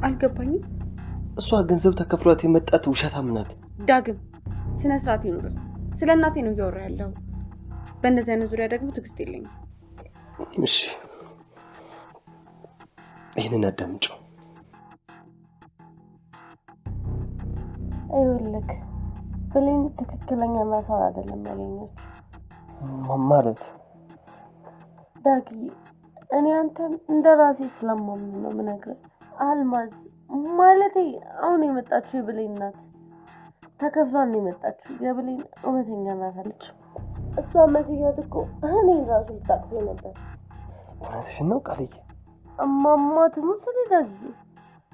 አልገባኝም። እሷ ገንዘብ ተከፍሏት የመጣት ውሸታም ናት። ዳግም ስነ ስርዓት ይኑር። ስለ እናቴ ነው እያወራ ያለው። በእነዚህ አይነት ዙሪያ ደግሞ ትዕግስት የለኝም። እሺ ይህንን አዳምጪው። አይወልክ ብሌን ትክክለኛ እናቷን አይደለም ያገኘችው። ማለት ዳጊ እኔ አንተን እንደ ራሴ ስለማምን ነው የምነግርህ። አልማዝ ማለቴ አሁን የመጣችው የብሌን ናት። ተከፍሏን ነው የመጣችው። የብሌን እውነተኛ እናት አለች። እሷ መስያት እኮ እኔን ራሱ ልታቅፈኝ ነበር። እውነትሽን ነው ቃልዬ? እማማ ትሙት ዳጊ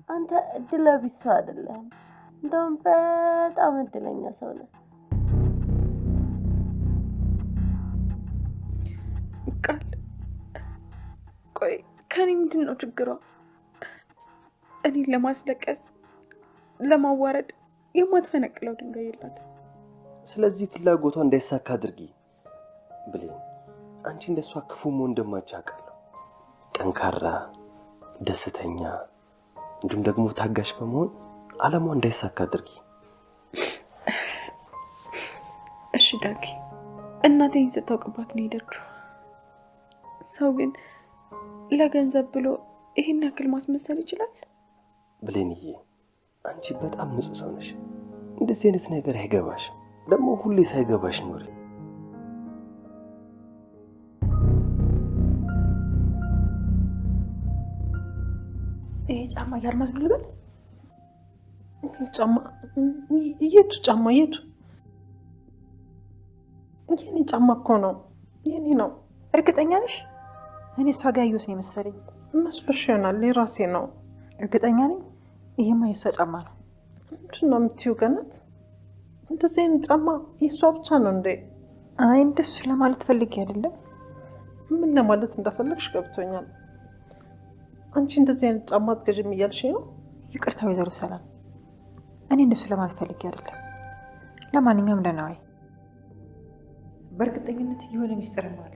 አንተ እድለ ቢስ ሰው አይደለህም። እንደውም በጣም እድለኛ ሰው ነህ። ቃል ቆይ ከኔ ምንድን ነው ችግሯ? እኔን ለማስለቀስ ለማዋረድ የማትፈነቅለው ድንጋይ የላትም። ስለዚህ ፍላጎቷ እንዳይሳካ አድርጊ ብሌን። አንቺ እንደሷ ክፉ መሆን እንደማትቻቃለሁ። ጠንካራ፣ ደስተኛ እንዲሁም ደግሞ ታጋሽ በመሆን አለሟ እንዳይሳካ አድርጊ። እሺ ዳጊ፣ እናቴን ስታውቅባት ነው ሄደችው። ሰው ግን ለገንዘብ ብሎ ይሄን ያክል ማስመሰል ይችላል? ብሌንዬ አንቺ በጣም ንጹህ ሰው ነሽ። እንደዚህ አይነት ነገር አይገባሽ። ደግሞ ሁሌ ሳይገባሽ ኖሪ። ይሄ ጫማ ያልማዝ ነው ልበል? ጫማ የቱ ጫማ የቱ? የኔ ጫማ እኮ ነው። የኔ ነው። እርግጠኛ ነሽ? እኔ እሷ ጋር ያየሁት ነው የመሰለኝ። መስሎሽ ይሆናል። የራሴ ነው። እርግጠኛ ነኝ። ይሄማ የእሷ ጫማ ነው። ምንድን ነው የምትይው ገነት? እንደዚህ አይነት ጫማ የእሷ ብቻ ነው እንዴ? አይ እንደሱ ለማለት ፈልጌ አይደለም። ምን ለማለት እንደፈለግሽ ገብቶኛል። አንቺ እንደዚህ አይነት ጫማ አትገዥም እያልሽ ነው? ይቅርታ ወይዘሮ ሰላም፣ እኔ እንደሱ ለማለት ፈልጌ አይደለም። ለማንኛውም ደህና ዋይ። በእርግጠኝነት የሆነ ሚስጥርም አለ።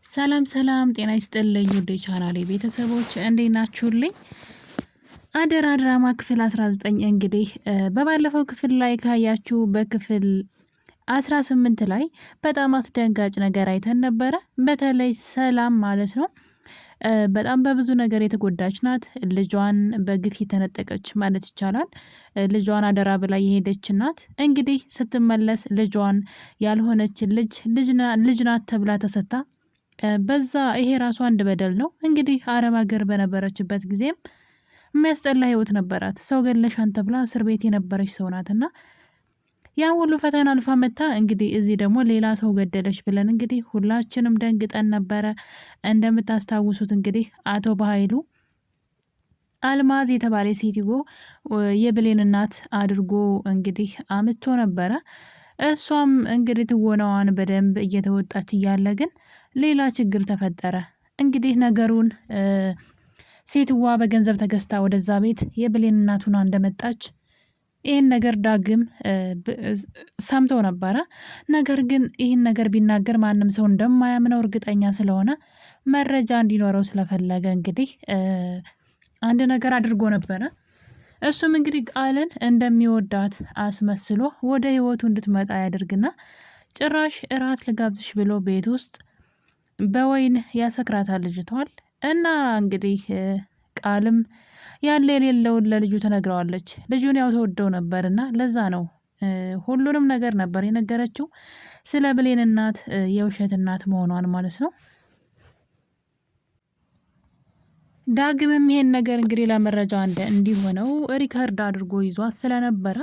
ሰላም ሰላም፣ ጤና ይስጥልኝ ውድ ቻናሌ ቤተሰቦች እንዴት ናችሁልኝ? አደራ ድራማ ክፍል 19 እንግዲህ በባለፈው ክፍል ላይ ካያችሁ በክፍል 18 ላይ በጣም አስደንጋጭ ነገር አይተን ነበረ። በተለይ ሰላም ማለት ነው በጣም በብዙ ነገር የተጎዳች ናት። ልጇን በግፍ የተነጠቀች ማለት ይቻላል። ልጇን አደራ ብላ የሄደች ናት። እንግዲህ ስትመለስ ልጇን ያልሆነች ልጅ ናት ተብላ ተሰታ። በዛ ይሄ ራሱ አንድ በደል ነው። እንግዲህ አረብ ሀገር በነበረችበት ጊዜም የሚያስጠላ ህይወት ነበራት። ሰው ገለሻን ተብላ እስር ቤት የነበረች ሰው ናትና ያን ሁሉ ፈተና አልፋ መታ እንግዲህ እዚህ ደግሞ ሌላ ሰው ገደለች ብለን እንግዲህ ሁላችንም ደንግጠን ነበረ። እንደምታስታውሱት እንግዲህ አቶ በኃይሉ አልማዝ የተባለ ሴትዮ የብሌን እናት አድርጎ እንግዲህ አምጥቶ ነበረ። እሷም እንግዲህ ትወናዋን በደንብ እየተወጣች እያለ ግን ሌላ ችግር ተፈጠረ። እንግዲህ ነገሩን ሴትዋ በገንዘብ ተገዝታ ወደዛ ቤት የብሌን እናቱና እንደመጣች ይህን ነገር ዳግም ሰምተው ነበረ። ነገር ግን ይህን ነገር ቢናገር ማንም ሰው እንደማያምነው እርግጠኛ ስለሆነ መረጃ እንዲኖረው ስለፈለገ እንግዲህ አንድ ነገር አድርጎ ነበረ። እሱም እንግዲህ ቃልን እንደሚወዳት አስመስሎ ወደ ህይወቱ እንድትመጣ ያደርግና ጭራሽ እራት ልጋብዝሽ ብሎ ቤት ውስጥ በወይን ያሰክራታል ልጅቷል። እና እንግዲህ ቃልም ያለ የሌለውን ለልጁ ትነግረዋለች። ልጁን ያው ተወደው ነበርና ለዛ ነው ሁሉንም ነገር ነበር የነገረችው ስለ ብሌን እናት የውሸት እናት መሆኗን ማለት ነው። ዳግምም ይሄን ነገር እንግዲህ ለመረጃ እንዲሆነው ሪከርድ አድርጎ ይዟት ስለነበረ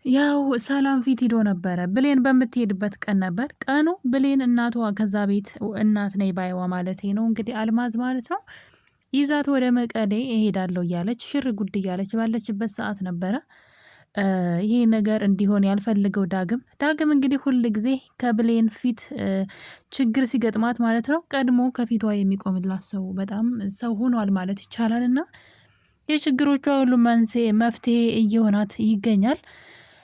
ያው ሰላም ፊት ሂዶ ነበረ። ብሌን በምትሄድበት ቀን ነበር ቀኑ። ብሌን እናቷ ከዛ ቤት እናት ነይ ባይዋ ማለት ነው እንግዲህ አልማዝ ማለት ነው ይዛት ወደ መቀሌ እሄዳለሁ እያለች ሽር ጉድ እያለች ባለችበት ሰዓት ነበረ ይሄ ነገር እንዲሆን ያልፈልገው ዳግም እንግዲህ ሁል ጊዜ ከብሌን ፊት ችግር ሲገጥማት ማለት ነው ቀድሞ ከፊቷ የሚቆምላት ሰው በጣም ሰው ሆኗል ማለት ይቻላል። እና የችግሮቿ ሁሉ መንስኤ መፍትሄ እየሆናት ይገኛል።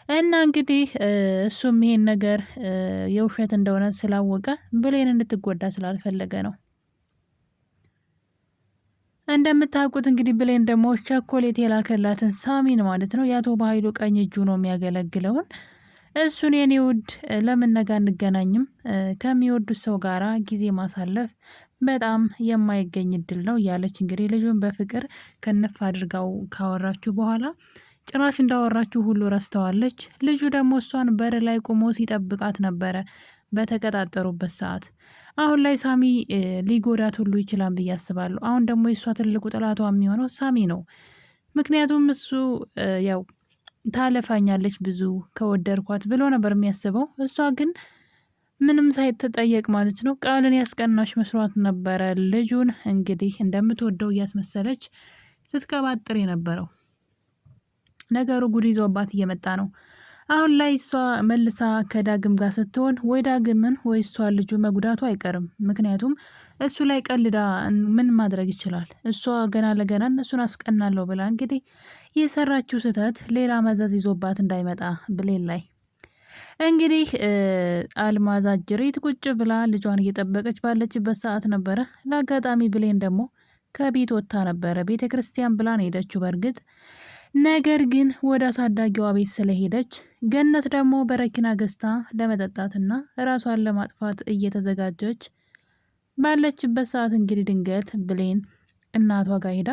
እና እንግዲህ እሱም ይሄን ነገር የውሸት እንደሆነ ስላወቀ ብሌን እንድትጎዳ ስላልፈለገ ነው። እንደምታውቁት እንግዲህ ብሌን ደግሞ ቸኮሌት የላከላትን ሳሚን ማለት ነው የአቶ በኃይሉ ቀኝ እጁ ነው የሚያገለግለውን እሱን የኔ ውድ ለምን ነገ አንገናኝም? ከሚወዱት ሰው ጋራ ጊዜ ማሳለፍ በጣም የማይገኝ እድል ነው እያለች እንግዲህ ልጁን በፍቅር ከነፍ አድርጋው ካወራችሁ በኋላ ጭራሽ እንዳወራችሁ ሁሉ ረስተዋለች። ልጁ ደግሞ እሷን በር ላይ ቆሞ ሲጠብቃት ነበረ በተቀጣጠሩበት ሰዓት። አሁን ላይ ሳሚ ሊጎዳት ሁሉ ይችላል ብዬ አስባለሁ። አሁን ደግሞ የእሷ ትልቁ ጠላቷ የሚሆነው ሳሚ ነው። ምክንያቱም እሱ ያው ታለፋኛለች ብዙ ከወደድኳት ብሎ ነበር የሚያስበው። እሷ ግን ምንም ሳይተጠየቅ ማለት ነው ቃልን ያስቀናሽ መስሏት ነበረ ልጁን እንግዲህ እንደምትወደው እያስመሰለች ስትቀባጥር የነበረው። ነገሩ ጉድ ይዞባት እየመጣ ነው። አሁን ላይ እሷ መልሳ ከዳግም ጋር ስትሆን ወይ ዳግምን ወይ እሷ ልጁ መጉዳቱ አይቀርም። ምክንያቱም እሱ ላይ ቀልዳ ምን ማድረግ ይችላል? እሷ ገና ለገና እነሱን አስቀናለሁ ብላ እንግዲህ የሰራችው ስህተት ሌላ መዘዝ ይዞባት እንዳይመጣ ብሌን ላይ እንግዲህ አልማዝ አጅሬት ቁጭ ብላ ልጇን እየጠበቀች ባለችበት ሰዓት ነበረ ለአጋጣሚ ብሌን ደግሞ ከቤት ወጥታ ነበረ። ቤተ ክርስቲያን ብላ ነው ሄደችው በእርግጥ ነገር ግን ወደ አሳዳጊዋ ቤት ስለሄደች ገነት ደግሞ በረኪና ገዝታ ለመጠጣትና ራሷን ለማጥፋት እየተዘጋጀች ባለችበት ሰዓት እንግዲህ ድንገት ብሌን እናቷ ጋር ሄዳ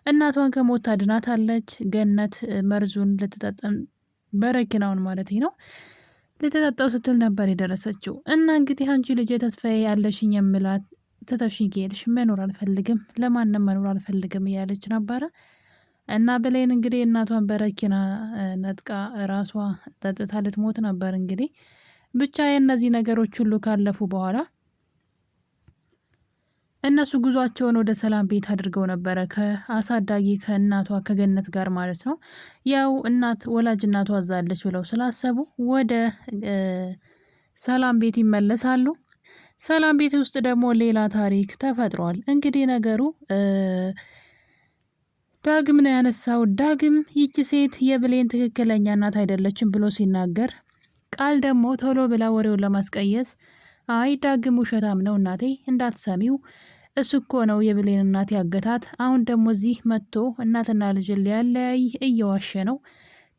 እናቷን ከሞት ታድናታለች። ገነት መርዙን ልትጠጠም በረኪናውን ማለት ነው ልትጠጣው ስትል ነበር የደረሰችው። እና እንግዲህ አንቺ ልጅ ተስፋዬ ያለሽኝ የምላት ትተሽኝ ሄድሽ፣ መኖር አልፈልግም፣ ለማንም መኖር አልፈልግም እያለች ነበረ። እና ብሌን እንግዲህ እናቷን በረኪና ነጥቃ ራሷ ጠጥታ ልትሞት ነበር። እንግዲህ ብቻ የእነዚህ ነገሮች ሁሉ ካለፉ በኋላ እነሱ ጉዟቸውን ወደ ሰላም ቤት አድርገው ነበረ ከአሳዳጊ ከእናቷ ከገነት ጋር ማለት ነው። ያው እናት ወላጅ እናቷ አዛለች ብለው ስላሰቡ ወደ ሰላም ቤት ይመለሳሉ። ሰላም ቤት ውስጥ ደግሞ ሌላ ታሪክ ተፈጥሯል። እንግዲህ ነገሩ ዳግም ነው ያነሳው። ዳግም ይቺ ሴት የብሌን ትክክለኛ እናት አይደለችም ብሎ ሲናገር ቃል ደግሞ ቶሎ ብላ ወሬውን ለማስቀየስ አይ ዳግም ውሸታም ነው እናቴ እንዳትሰሚው፣ እሱ እኮ ነው የብሌን እናት ያገታት። አሁን ደግሞ እዚህ መጥቶ እናትና ልጅን ሊያለያይ እየዋሸ ነው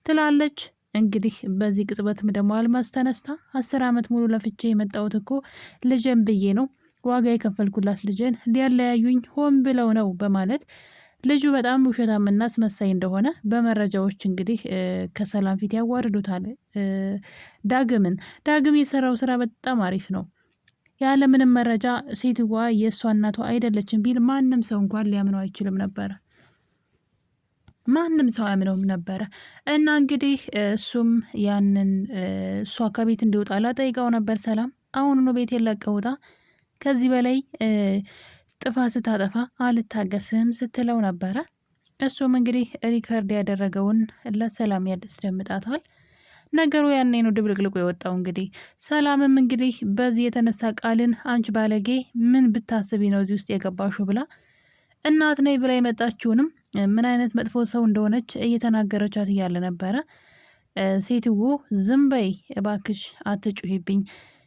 ትላለች። እንግዲህ በዚህ ቅጽበትም ደግሞ አልማዝ ተነስታ 10 ዓመት ሙሉ ለፍቼ የመጣሁት እኮ ልጅን ብዬ ነው፣ ዋጋ የከፈልኩላት ልጅን ሊያለያዩኝ ሆን ብለው ነው በማለት ልጁ በጣም ውሸታምና አስመሳይ እንደሆነ በመረጃዎች እንግዲህ ከሰላም ፊት ያዋርዱታል ዳግምን። ዳግም የሰራው ስራ በጣም አሪፍ ነው። ያለ ምንም መረጃ ሴትዋ የእሷ እናቷ አይደለችም ቢል ማንም ሰው እንኳን ሊያምነው አይችልም ነበረ። ማንም ሰው አያምነውም ነበረ። እና እንግዲህ እሱም ያንን እሷ ከቤት እንዲወጣ ላጠይቀው ነበር ሰላም። አሁኑኑ ቤት የለቀው ውጣ፣ ከዚህ በላይ ጥፋት ስታጠፋ አልታገስም ስትለው ነበረ። እሱም እንግዲህ ሪከርድ ያደረገውን ለሰላም ያስደምጣታል። ነገሩ ያኔ ነው ድብልቅልቁ የወጣው። እንግዲህ ሰላምም እንግዲህ በዚህ የተነሳ ቃልን አንቺ ባለጌ ምን ብታስቢ ነው እዚህ ውስጥ የገባሽው ብላ እናት ነይ ብላ የመጣችውንም ምን አይነት መጥፎ ሰው እንደሆነች እየተናገረቻት እያለ ነበረ። ሴትዎ ዝም በይ እባክሽ አትጩሂብኝ፣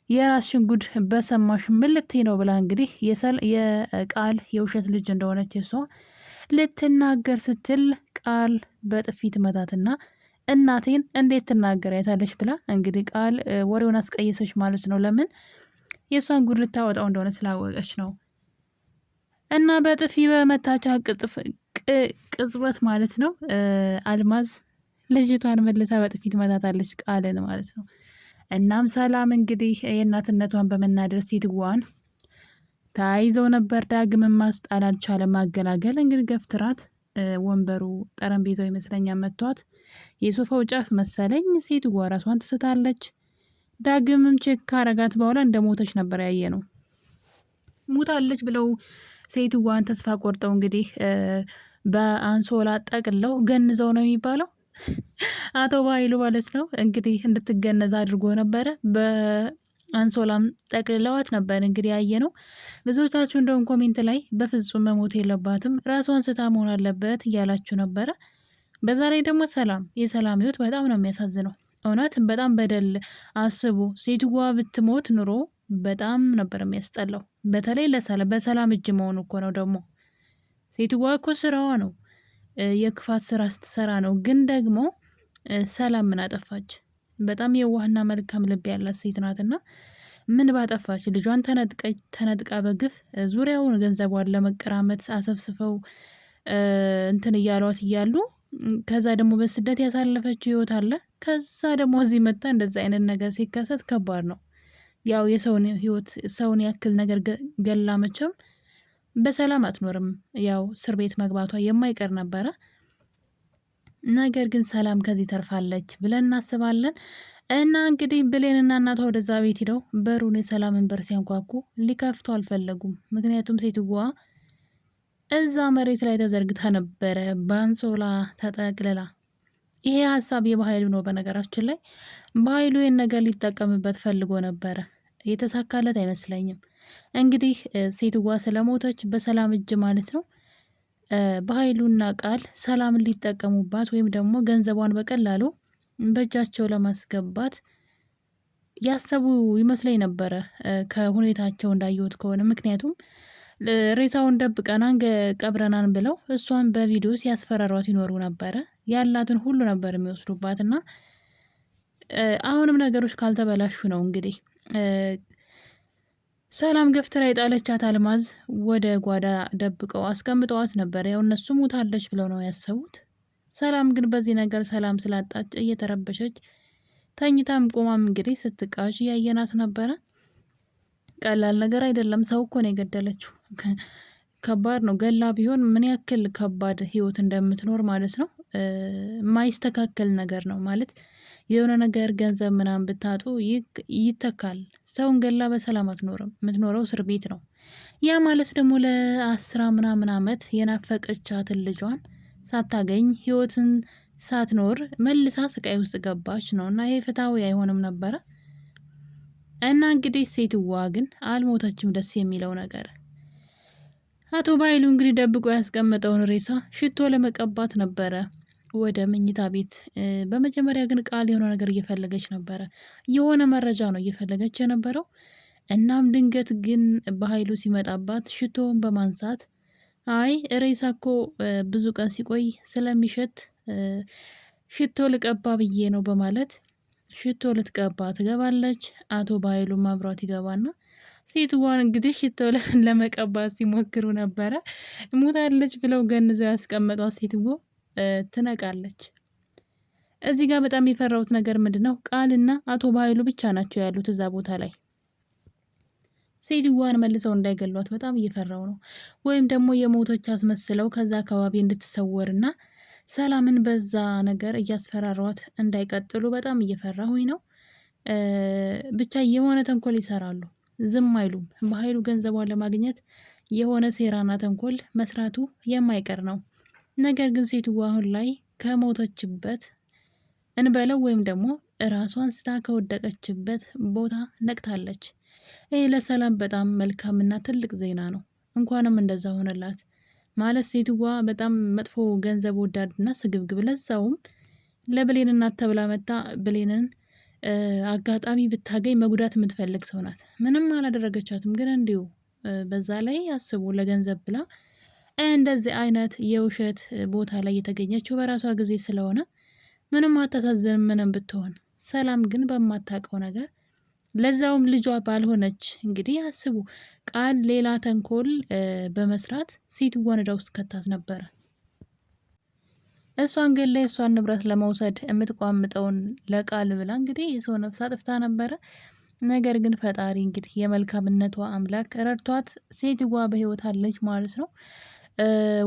የራስሽን ጉድ በሰማሽ ምን ልትይ ነው ብላ እንግዲህ የቃል የውሸት ልጅ እንደሆነች እሷ ልትናገር ስትል ቃል በጥፊት መታትና እናቴን እንዴት ትናገሪያታለሽ ብላ እንግዲህ ቃል ወሬውን አስቀየሰች ማለት ነው። ለምን የእሷን ጉድ ልታወጣው እንደሆነ ስላወቀች ነው። እና በጥፊ በመታቻ ቅጽበት ማለት ነው አልማዝ ልጅቷን መልሳ በጥፊት መታታለች ቃልን ማለት ነው። እናም ሰላም እንግዲህ የእናትነቷን በመናደር ሴትዋን ተያይዘው ነበር። ዳግምን ማስጣል አልቻለም። ማገላገል እንግዲህ ገፍትራት ወንበሩ ጠረጴዛው ይመስለኛል መቷት፣ የሶፋው ጫፍ መሰለኝ። ሴትዋ ራሷን ትስታለች። ዳግምም ቼክ ካረጋት በኋላ እንደሞተች ነበር ያየ ነው። ሙታለች ብለው ሴትዋን ተስፋ ቆርጠው እንግዲህ በአንሶላ ጠቅለው ገንዘው ነው የሚባለው አቶ በኃይሉ ማለት ነው እንግዲህ እንድትገነዝ አድርጎ ነበረ። በአንሶላም ጠቅልለዋት ነበር እንግዲህ ያየ ነው። ብዙዎቻችሁ እንደውም ኮሜንት ላይ በፍጹም መሞት የለባትም ራሷን ስታ መሆን አለበት እያላችሁ ነበረ። በዛ ላይ ደግሞ የሰላም ህይወት በጣም ነው የሚያሳዝነው። እውነት በጣም በደል አስቡ። ሴትዋ ብትሞት ኑሮ በጣም ነበር የሚያስጠላው። በተለይ በሰላም እጅ መሆኑ እኮ ነው ደግሞ ሴትዋ እኮ ስራዋ ነው የክፋት ስራ ስትሰራ ነው። ግን ደግሞ ሰላም ምን አጠፋች? በጣም የዋህና መልካም ልብ ያላት ሴት ናትና ምን ባጠፋች? ልጇን ተነጥቃ በግፍ ዙሪያውን ገንዘቧን ለመቀራመት አሰብስፈው እንትን እያሏት እያሉ ከዛ ደግሞ በስደት ያሳለፈችው ህይወት አለ። ከዛ ደግሞ እዚህ መጣ እንደዛ አይነት ነገር ሲከሰት ከባድ ነው። ያው የሰውን ህይወት ሰውን ያክል ነገር ገላ መቼም በሰላም አትኖርም። ያው እስር ቤት መግባቷ የማይቀር ነበረ። ነገር ግን ሰላም ከዚህ ተርፋለች ብለን እናስባለን። እና እንግዲህ ብሌንና እናቷ ወደዛ ቤት ሂደው በሩን የሰላምን በር ሲያንኳኩ ሊከፍቱ አልፈለጉም። ምክንያቱም ሴትዋ እዛ መሬት ላይ ተዘርግታ ነበረ በአንሶላ ተጠቅልላ። ይሄ ሀሳብ የበኃይሉ ነው። በነገራችን ላይ በኃይሉ ይህን ነገር ሊጠቀምበት ፈልጎ ነበረ። የተሳካለት አይመስለኝም። እንግዲህ ሴትዋ ስለሞተች በሰላም እጅ ማለት ነው በኃይሉና ቃል ሰላምን ሊጠቀሙባት ወይም ደግሞ ገንዘቧን በቀላሉ በእጃቸው ለማስገባት ያሰቡ ይመስለኝ ነበረ ከሁኔታቸው እንዳየሁት ከሆነ። ምክንያቱም ሬሳውን ደብቀናን ቀብረናን ብለው እሷን በቪዲዮ ሲያስፈራሯት ይኖሩ ነበረ። ያላትን ሁሉ ነበር የሚወስዱባት እና አሁንም ነገሮች ካልተበላሹ ነው እንግዲህ ሰላም ገፍትራ የጣለቻት አልማዝ ወደ ጓዳ ደብቀው አስቀምጠዋት ነበር። ያው እነሱ ሞታለች ብለው ነው ያሰቡት። ሰላም ግን በዚህ ነገር ሰላም ስላጣች እየተረበሸች ተኝታም ቆማም እንግዲህ ስትቃዥ እያየናት ነበረ። ቀላል ነገር አይደለም። ሰው እኮ ነው የገደለችው። ከባድ ነው። ገላ ቢሆን ምን ያክል ከባድ ህይወት እንደምትኖር ማለት ነው። የማይስተካከል ነገር ነው ማለት የሆነ ነገር ገንዘብ ምናምን ብታጡ ይተካል። ሰውን ገላ በሰላም አትኖርም። የምትኖረው እስር ቤት ነው። ያ ማለት ደግሞ ለ10 ምናምን አመት የናፈቀቻትን ልጇን ሳታገኝ ህይወትን ሳትኖር መልሳ ስቃይ ውስጥ ገባች ነው እና ይሄ ፍትሃዊ አይሆንም ነበረ። እና እንግዲህ ሴትዋ ግን አልሞተችም። ደስ የሚለው ነገር አቶ ባይሉ እንግዲህ ደብቆ ያስቀመጠውን ሬሳ ሽቶ ለመቀባት ነበረ ወደ መኝታ ቤት። በመጀመሪያ ግን ቃል የሆነ ነገር እየፈለገች ነበረ። የሆነ መረጃ ነው እየፈለገች የነበረው። እናም ድንገት ግን በኃይሉ ሲመጣባት ሽቶውን በማንሳት አይ ሬሳ እኮ ብዙ ቀን ሲቆይ ስለሚሸት ሽቶ ልቀባ ብዬ ነው በማለት ሽቶ ልትቀባ ትገባለች። አቶ በኃይሉ ማብሯት ይገባና ሴትዋን እንግዲህ ሽቶ ለመቀባት ሲሞክሩ ነበረ። ሞታለች ብለው ገንዘው ያስቀመጧት ሴትዋ ትነቃለች። እዚህ ጋር በጣም የፈራሁት ነገር ምንድነው? ቃልና አቶ በኃይሉ ብቻ ናቸው ያሉት እዛ ቦታ ላይ። ሴትዋን መልሰው እንዳይገሏት በጣም እየፈራው ነው። ወይም ደግሞ የሞተች አስመስለው ከዛ አካባቢ እንድትሰወርና ሰላምን በዛ ነገር እያስፈራሯት እንዳይቀጥሉ በጣም እየፈራሁኝ ነው። ብቻ የሆነ ተንኮል ይሰራሉ፣ ዝም አይሉም። በኃይሉ ገንዘቧን ለማግኘት የሆነ ሴራና ተንኮል መስራቱ የማይቀር ነው። ነገር ግን ሴትዋ አሁን ላይ ከሞተችበት እንበለው ወይም ደግሞ ራሷን ስታ ከወደቀችበት ቦታ ነቅታለች። ይህ ለሰላም በጣም መልካምና ትልቅ ዜና ነው። እንኳንም እንደዛ ሆነላት ማለት ሴትዋ በጣም መጥፎ ገንዘብ ወዳድና ስግብግብ፣ ለዛውም ለብሌን እናት ተብላ መታ ብሌንን አጋጣሚ ብታገኝ መጉዳት የምትፈልግ ሰው ናት። ምንም አላደረገቻትም፣ ግን እንዲሁ በዛ ላይ አስቡ ለገንዘብ ብላ እንደዚህ አይነት የውሸት ቦታ ላይ የተገኘችው በራሷ ጊዜ ስለሆነ ምንም አታሳዝንም ምንም ብትሆን። ሰላም ግን በማታውቀው ነገር ለዛውም ልጇ ባልሆነች እንግዲህ አስቡ ቃል ሌላ ተንኮል በመስራት ሴትዋን ዕዳ ውስጥ ከታት ነበረ። እሷን ግን ላይ እሷን ንብረት ለመውሰድ የምትቋምጠውን ለቃል ብላ እንግዲህ የሰው ነፍስ አጥፍታ ነበረ። ነገር ግን ፈጣሪ እንግዲህ የመልካምነቷ አምላክ ረድቷት ሴትዋ በህይወት አለች ማለት ነው።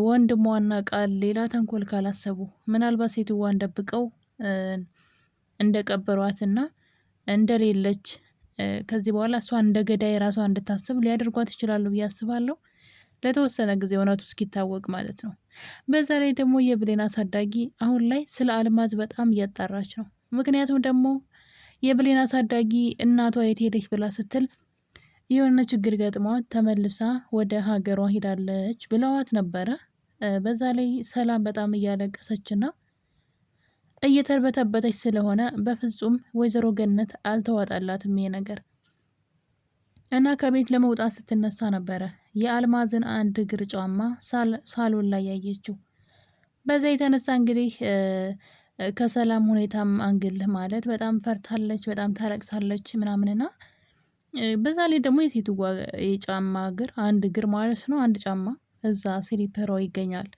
ወንድሟና ቃል ሌላ ተንኮል ካላሰቡ ምናልባት ሴትዋን ደብቀው እንደቀበሯትና እንደሌለች ከዚህ በኋላ እሷ እንደ ገዳይ ራሷ እንድታስብ ሊያደርጓት ይችላሉ ብዬ አስባለሁ። ለተወሰነ ጊዜ እውነቱ እስኪታወቅ ማለት ነው። በዛ ላይ ደግሞ የብሌን አሳዳጊ አሁን ላይ ስለ አልማዝ በጣም እያጣራች ነው። ምክንያቱም ደግሞ የብሌን አሳዳጊ እናቷ የት ሄደች ብላ ስትል የሆነ ችግር ገጥሟት ተመልሳ ወደ ሀገሯ ሄዳለች ብለዋት ነበረ። በዛ ላይ ሰላም በጣም እያለቀሰችና እየተርበተበተች ስለሆነ በፍጹም ወይዘሮ ገነት አልተዋጣላትም ይሄ ነገር። እና ከቤት ለመውጣት ስትነሳ ነበረ የአልማዝን አንድ እግር ጫማ ሳሎን ላይ ያየችው። በዛ የተነሳ እንግዲህ ከሰላም ሁኔታም አንግል ማለት በጣም ፈርታለች፣ በጣም ታለቅሳለች ምናምንና በዛ ላይ ደግሞ የሴቱ የጫማ እግር አንድ እግር ማለት ነው አንድ ጫማ እዛ ስሊፐሯ ይገኛል።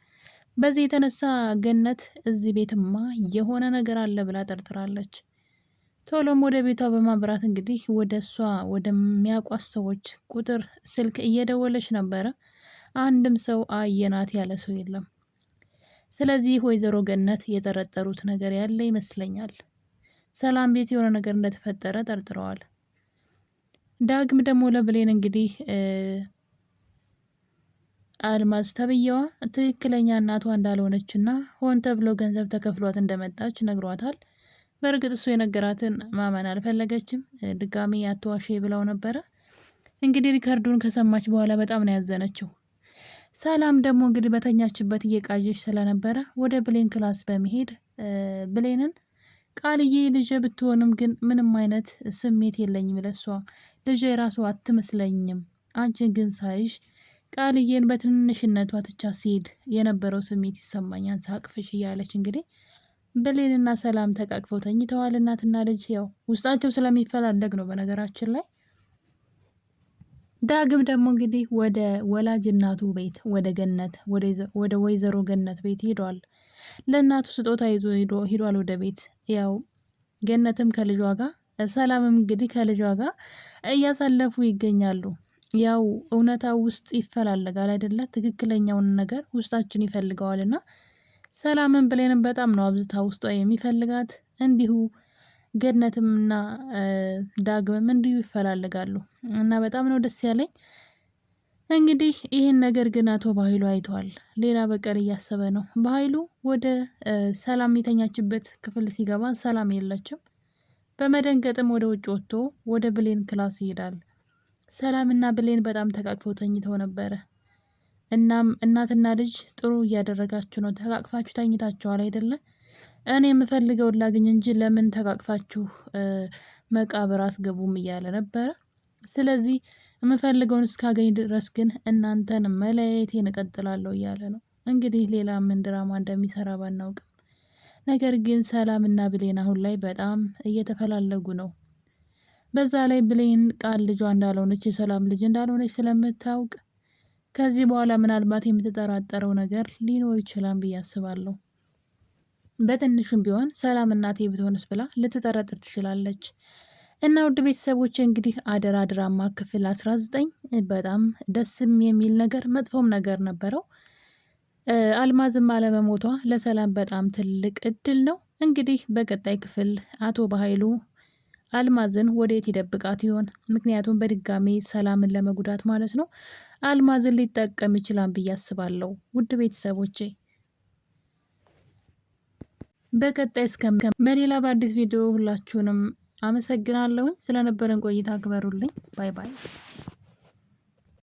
በዚህ የተነሳ ገነት እዚህ ቤትማ የሆነ ነገር አለ ብላ ጠርጥራለች። ቶሎም ወደ ቤቷ በማብራት እንግዲህ ወደ እሷ ወደሚያውቋት ሰዎች ቁጥር ስልክ እየደወለች ነበረ። አንድም ሰው አየናት ያለ ሰው የለም። ስለዚህ ወይዘሮ ገነት የጠረጠሩት ነገር ያለ ይመስለኛል። ሰላም ቤት የሆነ ነገር እንደተፈጠረ ጠርጥረዋል። ዳግም ደግሞ ለብሌን እንግዲህ አልማዝ ተብዬዋ ትክክለኛ እናቷ እንዳልሆነችና ሆን ተብሎ ገንዘብ ተከፍሏት እንደመጣች ነግሯታል። በእርግጥ እሱ የነገራትን ማመን አልፈለገችም። ድጋሚ አትዋሽ ብለው ነበረ። እንግዲህ ሪከርዱን ከሰማች በኋላ በጣም ነው ያዘነችው። ሰላም ደግሞ እንግዲህ በተኛችበት እየቃዠች ስለነበረ ወደ ብሌን ክላስ በመሄድ ብሌንን ቃልዬ ልጄ ብትሆንም ግን ምንም አይነት ስሜት የለኝም ለሷ ልጄ የራሷ አትመስለኝም። አንቺን ግን ሳይሽ ቃልዬን በትንሽነቷ ትቻ ሲሄድ የነበረው ስሜት ይሰማኛል ሳቅፍሽ እያለች እንግዲህ ብሌንና ሰላም ተቃቅፈው ተኝተዋል። እናትና ልጅ ያው ውስጣቸው ስለሚፈላለግ ነው። በነገራችን ላይ ዳግም ደግሞ እንግዲህ ወደ ወላጅ እናቱ ቤት ወደ ገነት ወደ ወይዘሮ ገነት ቤት ሄዷል። ለእናቱ ስጦታ ይዞ ሄዷል ወደ ቤት። ያው ገነትም ከልጇ ጋር ሰላምም እንግዲህ ከልጇ ጋር እያሳለፉ ይገኛሉ። ያው እውነታው ውስጥ ይፈላለጋል አይደለ? ትክክለኛውን ነገር ውስጣችን ይፈልገዋልና ሰላምን ብሌንም በጣም ነው አብዝታ ውስጧ የሚፈልጋት። እንዲሁ ገነትምና ዳግምም እንዲሁ ይፈላልጋሉ እና በጣም ነው ደስ ያለኝ። እንግዲህ ይህን ነገር ግን አቶ በኃይሉ አይተዋል። ሌላ በቀል እያሰበ ነው። በኃይሉ ወደ ሰላም የተኛችበት ክፍል ሲገባ ሰላም የለችም። በመደንገጥም ወደ ውጭ ወጥቶ ወደ ብሌን ክላስ ይሄዳል። ሰላምና ብሌን በጣም ተቃቅፈው ተኝተው ነበረ። እናም እናትና ልጅ ጥሩ እያደረጋችሁ ነው፣ ተቃቅፋችሁ ተኝታችኋል አይደለ? እኔ የምፈልገውን ላግኝ እንጂ ለምን ተቃቅፋችሁ መቃብር አስገቡም እያለ ነበረ። ስለዚህ የምፈልገውን እስካገኝ ድረስ ግን እናንተን መለያየቴን እቀጥላለሁ እያለ ነው። እንግዲህ ሌላ ምን ድራማ እንደሚሰራ ባናውቅም፣ ነገር ግን ሰላምና ብሌን አሁን ላይ በጣም እየተፈላለጉ ነው። በዛ ላይ ብሌን ቃል ልጇ እንዳልሆነች የሰላም ልጅ እንዳልሆነች ስለምታውቅ ከዚህ በኋላ ምናልባት የምትጠራጠረው ነገር ሊኖር ይችላል ብዬ አስባለሁ። በትንሹም ቢሆን ሰላም እናቴ ብትሆንስ ብላ ልትጠረጥር ትችላለች። እና ውድ ቤተሰቦች እንግዲህ አደራ ድራማ ክፍል 19 በጣም ደስም የሚል ነገር መጥፎም ነገር ነበረው። አልማዝም አለመሞቷ ለሰላም በጣም ትልቅ እድል ነው። እንግዲህ በቀጣይ ክፍል አቶ በኃይሉ አልማዝን ወዴት ይደብቃት ይሆን? ምክንያቱም በድጋሚ ሰላምን ለመጉዳት ማለት ነው። አልማዝን ሊጠቀም ይችላል ብዬ አስባለሁ። ውድ ቤተሰቦቼ በቀጣይ በሌላ በአዲስ ቪዲዮ ሁላችሁንም አመሰግናለሁኝ። ስለነበረን ቆይታ አክበሩልኝ። ባይ ባይ።